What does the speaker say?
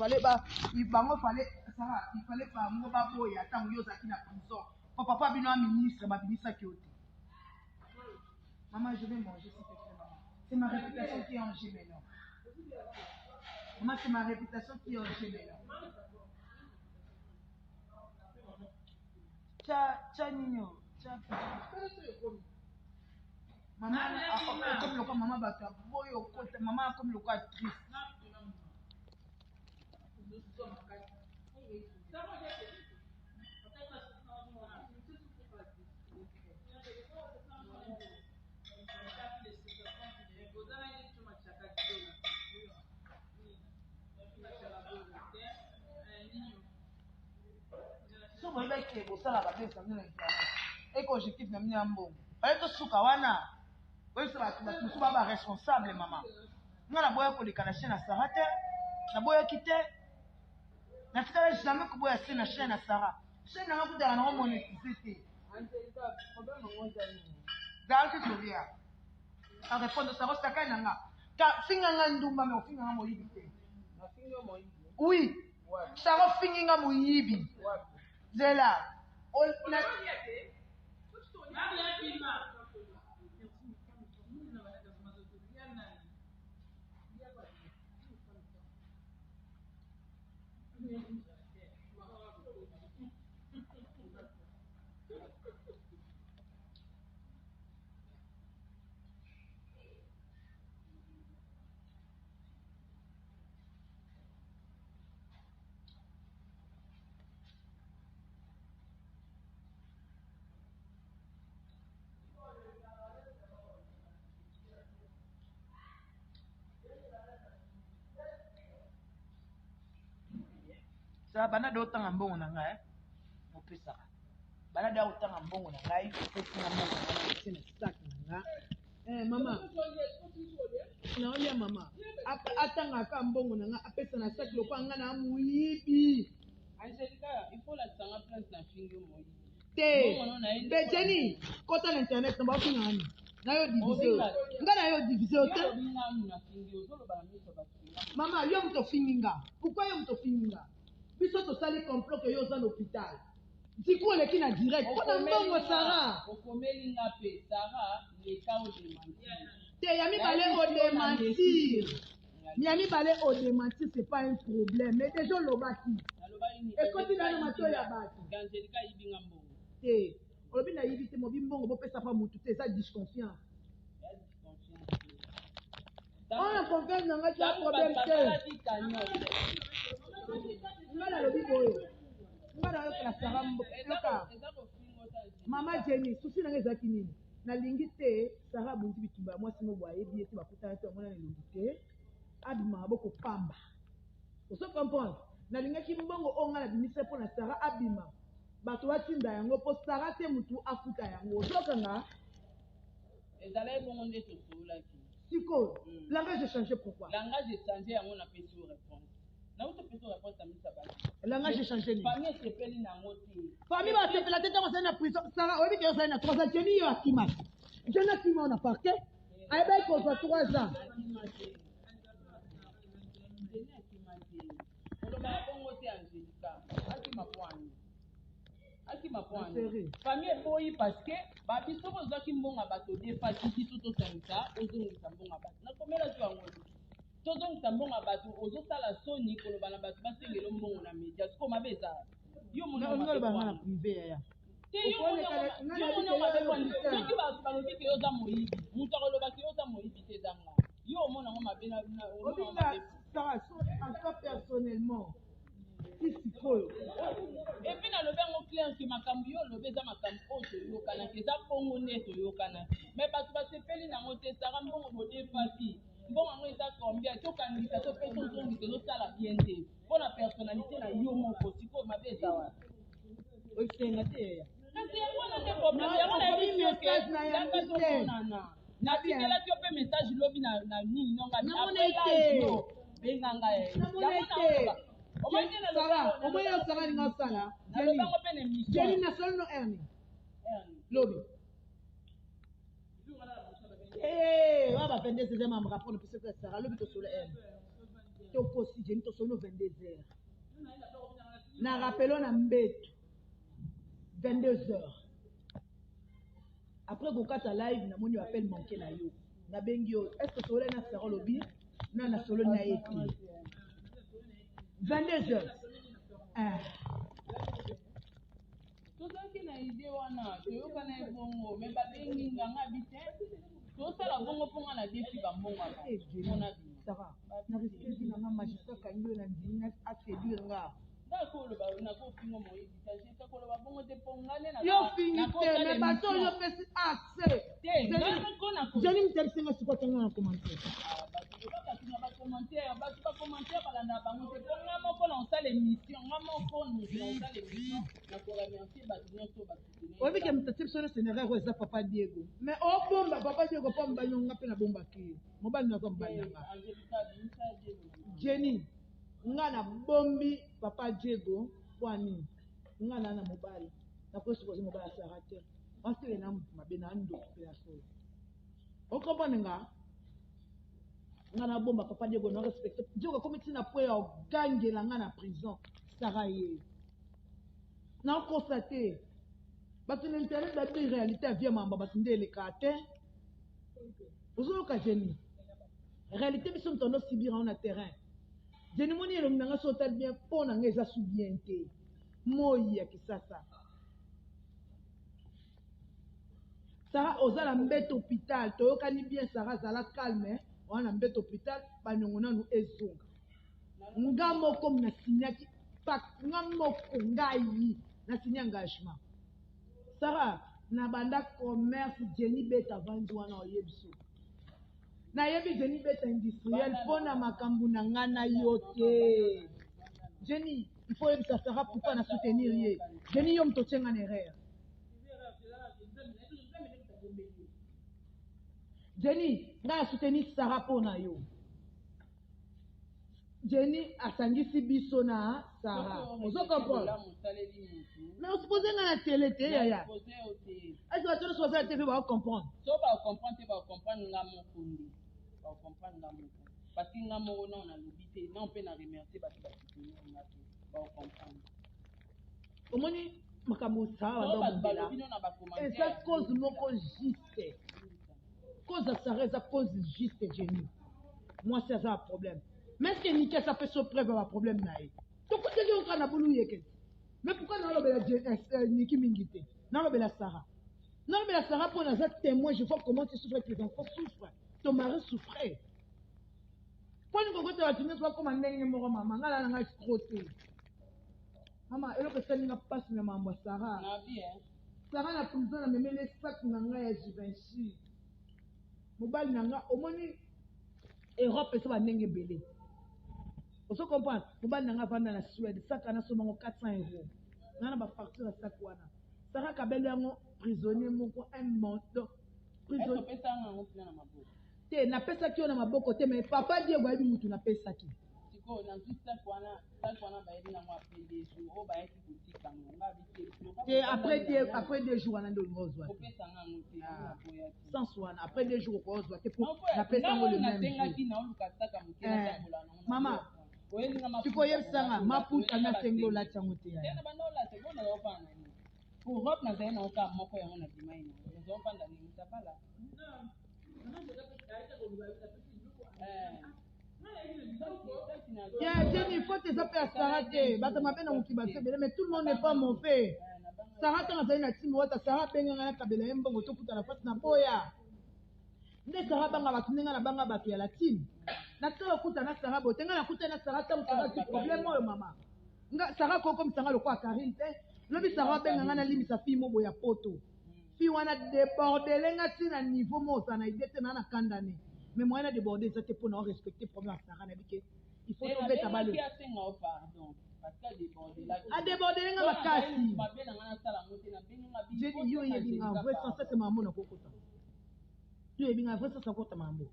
fallait pas moi boya tant yo zaki na prison. Papa bino ministre ma ministre qui ôté. Maman, je vais manger s'il te plaît, maman. C'est ma réputation qui est en jeu maintenant. Maman, c'est ma réputation qui est en jeu maintenant. Tcha Nino, tcha. Maman, comme le quoi maman bata, boyo côté maman comme le quoi triste. Si vous voyez que vous savez la base de et que l'objectif n'est pas bon. Fallait que Soukawana, vous savez que nous sommes responsables, maman. Nous avons les canachés à Sarah, nous avons quitté. Nous avons jamais que vous ayez la chaîne à Sarah. Chaîne à vous dans la monétisé. Dans le Soria. En réponse à Sarah, c'est quand même. Car Finganga Ndumba, mais au Finganga Moïbi. Oui. Sarah Finganga Moïbi. Zela. Ça bana d'autant en bon on a mon peu ça bana d'autant en bon on a il faut que on c'est une sac eh maman non ya maman atanga ka mbongo nanga apesa na sac lo kwanga na muyibi Angelica il faut la tsanga place na fingo moi te Beteni kota na internet na ba finga ani na yo diviser nga na yo diviser te maman yo mto finga pourquoi yo mto finga biso to sali complot que yo za l'hôpital diko leki na direct kona mbongo Sarah okomeli nga pe Sarah le cas au démentir te yami balé au démentir yami balé au démentir c'est pas un problème mais déjà lobaki et quand il a le mato ya batu Angelica ibinga mbongo te olobi na yibi te mobi mbongo bo pesa pa mutu te ça disconfiance on a confiance dans nga tu as problème te ngala lobi boyo ngala yo la sarambo loka mama Jenny souci na ngeza kinini na lingi te Sarah bunti bitumba moi simo boye bi ete bakuta te ngona na lingi te abima boko pamba oso comprendre na linga ki mbongo o ngala bimise pour na Sarah abima bato batinda yango po Sarah te mutu afuta yango sokanga ezala bongo nde tosolaki siko langage j'ai changé pourquoi langage j'ai changé yango na pesi réponse na autre pesi réponse tamisa ba langage j'ai changé ni famille sepeli na ngoti famille ba sepela tete ko na prison Sarah obi ke yo na 3 ans Jenny yo akima Jenny akima na parquet ay bay ko 3 ans famille boyi parce que babiso ozaki mbonga bato defasiti to tosangisa ozongisa mbonga bato nakomela to yango tozongisa mbonga bato ozosala soni koloba na bato basengela mbongo na media siko mabe ezala yo mona privé ya soki bato balobi ke yoza moyibi moto akolobaki yoza moyibi te ezanga yo omona ngo mabe na personnellement epi nalobi yango clair ke makambo yo olobi eza makambo oyo toyokanaki eza bongo nde toyokanaki me bato basepeli nango te Sarah mbongo bodefaki mbongo yango eza combien tokangisa to mpe tozongisa ezosala bien te mpo na personnalité na yo moko sikoyo mabe eza wapi osenga te kasi yango wana nde problème yango nayebi soke yaka tomonana natikelaki yo mpe message lobi na nini nonga benganga yango Sarah, au moins il Sarah n'a pas ça. Jenny n'a seulement Ernie. Lobby. Eh, on va faire des examens à me rappeler puisque Sarah lobby to sur Ernie. tokosi jeni tosono 22h na rappelo na mbeto 22h après kokata live namoni appel manqué na yo nabengi yo est ce que solo na sero lobi na solo na ye 22h tozalaki na ide wana toyokana ebongo me babengi nganga bite tosala bongo mponga na defi bambongo mpona bima na respecti nanga magistrat kangi oyo na ndimi aséduire nga nakoloba nakofingo moyebi tajeta koloba bongo te pongane yo fingi te me bato oyo opesi accès jeni mitebisenga sikotenga na commentaire bacommentaire balanda bango te mpo nga moko na osala émission nga moko na osala émission nakoremercie bato nyonso oyebi ke mitatie biso nyonso nerero eza papa diego mais obomba papa diego mpo mobali nanga mpe nabombaki mobali naza mobali nanga jeni nga na bombi papa diego kwani nga na mobali nakosupoze mobali asara te asele na mutu mabe na ndoko mpe ya solo okomprendre nga na bomba papa diego na respecte diego akomi ntina po ya ogangela nga na prison sara ye nakosa te bato na internet babi réalité ya vie mamba bato nde eleka te ozoyoka jeni réalité biso moto andosibira ngo na terrain jeni moni elongi nanga so otali bien mpo na nga eza su bien te moi ya kisasa sara oza na mbeto hôpital toyokani bien sara azala calme oza na mbeto hôpital baniongo nanu ezonga nga moko nasinyaki nga moko ngai nasini engagement sara na banda commerce jeni beta avandi wana oyebi so nayebi jeni beta industriel mpo na makambo na nga na yo te jeni il faut oyebisa sara pourquoi na soutenir ye jeni yo moto otyenga na erreur jeni nga na soutenir sara mpo na yo jeni asangisi biso na sara ozokomprendre mais osupose nga na tele te yaya ese bato nyonso bazala te mpe baocomprendre so baocomprendre te baocomprendre nga moko nde baocomprendre nga moko parce que nga moko nao nalobi te nao mpe na remercie bato basoutenir nga te baocomprendre omoni makambo sara badomobela eza cause moko juste cause ya sara eza cause juste jeni mwasi aza na problème mais est ce que niki asa mpe so preuve ya baproblème na ye tokoteki oka na bulu yeke mais pourquoi nalobela niki mingi te nalobela sara mpo naza témoin je vois comment tu souffres tes enfants souffrent ton mari souffrait mponi kokota bato nyonso bakoma ndenge moko mama nga lala ngai tro te mama eloko esalinga mpasi na mambo ya sara na prison namemeli esaki na ngai ya Givenchy mobali na nga omoni Europe eza bandenge ebele ozo comprendre mobali na nga avanda na Suède saka na somango 400 € nga na bafacture ya saki wana sara kabeli yango prisonnier moko un monto te napesaki yo na maboko te mais papa diego ayebi mutu napesaki te après 2 jours wana nde olinga ozwa sans wana après 2 jours okozwa te po napesa yango le même mama sikoyebisanga maputa nasengi olati yango te Europe nazali na oka moko yango na dimai na ezopanda ni mtabala jeni faut eza mpe ya sara te bato mabe na moki baso ebele mais tout le monde n'est pas mauvais sara ntango azali na timi wata sara abenganga nakabela ye mbongo tokuta na fasi na boya nde sara banga bato ndenga na banga bato ya latine natala okuta na sara bote nga nakuta na sara ntango sara ti problème oyo mama nga sara kokomisanga lokola karine te lobi sara abenganga nalimisa fille mobo ya poto fille wana débordele nga ntina niveau mo oza na ide te na na kandane mais moyen na déborde eza te mpona orespecte problème ya sara na bike il faut tobeta balo adébordele nga makasi jeni yo yebinga vrai sans cesse mambo na kokota yo yebinga vrai sans kota mambo